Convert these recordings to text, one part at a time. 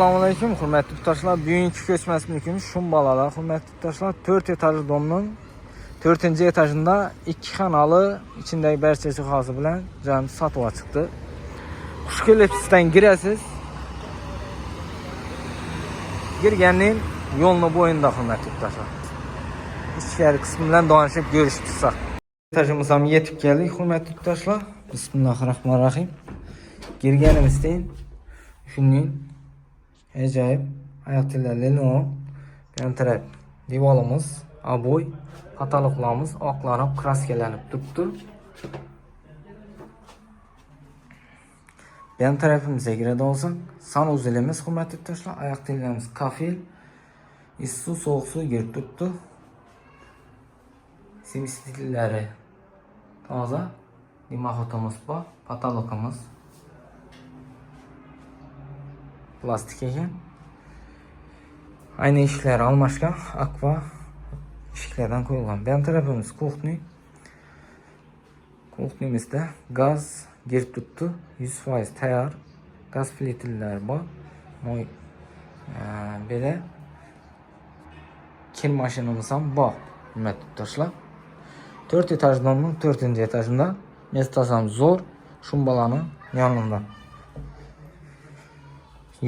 Assalamualaikum hurmatli yurtdoshlar. Bugungi ko'chmas mulkimiz Shumbalalar. Hurmatli yurtdoshlar, 4 etajli domning 4-etajida 2 xonali ichindagi barcha jihozi bilan joyimiz sotuvga chiqdi. Xush kelibsizdan girasiz. Girganning yo'lni bo'yinda hurmatli yurtdoshlar. Ichkari qismi bilan donishib görüşib chiqsak. Etajimiz ham yetib keldik hurmatli yurtdoshlar. Bismillahirrohmanirrohim. Girganimizdan shunning ajoyib oyoqtilarli yan taraf divolimiz, aboy, pataloqlarimiz oqlanib, kraskalanib turibdi. Yan tarafimizga kiradi olsak, sanuzilimiz hurmatli yurtdoshlar, oyoqtilarimiz kafel, issiq sovuq suv kirib turibdi. Simsitillari toza, dimoxotimiz bor, pataloqimiz plastik ekan. Ayna eshiklari almashgan, akva eshiklardan qo'yilgan. Bu tarafimiz kuxni. Kuxnimizda gaz girib turibdi, 100% tayyor. Gaz plitillari bor. Moy belə kir mashinamiz ham bor. Hurmatli yurtdoshlar. 4 etajli domning 4-etajida mestas ham zo'r, Shumbalani yonida.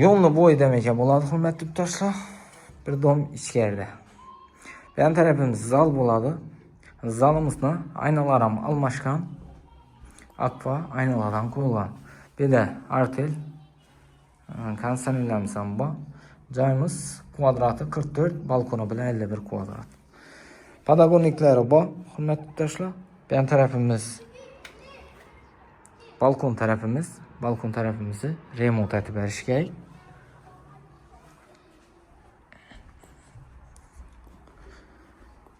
Yo'lni bo'yi demek bo'ladi hurmatli yurtdoshlar. Bir dom ichkarida. Yan tarafimiz zal bo'ladi. Zalimizni aynalari ham almashgan. Akva aynalardan qo'yilgan. Beda artel kondisionerlarimiz ham bor. Joyimiz kvadrati 44, balkoni bilan 51 kvadrat. Podogoniklari bor hurmatli yurtdoshlar. Yan tarafimiz balkon tarafimizni remont etib berish kerak.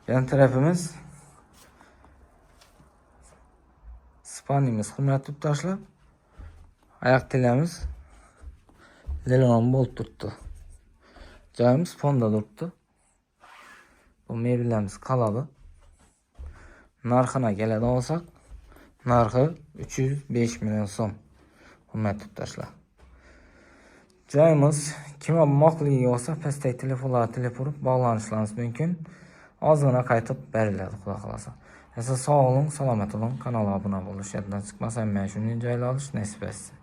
Yan tarafimiz spanimiz hurmatli yurtdoshlar. Oyoq tilamiz lelon bo'lib turibdi. Joyimiz fonda turibdi. Bu mebellarimiz qoladi. Narxini keladi olsak, narxi 305 million so'm. Hurmatli yurtdoshlar. Joyimiz kim olmoqligi bo'lsa, pastdagi telefonlarga telefon urib bog'lanishlaringiz mumkin. Ozgina qaytib beriladi, xudo xolasa. Sog' bo'ling, salomat bo'ling, kanalga obuna bo'lish yoddan chiqmasin. Men shunday joylar olish nasib etsin.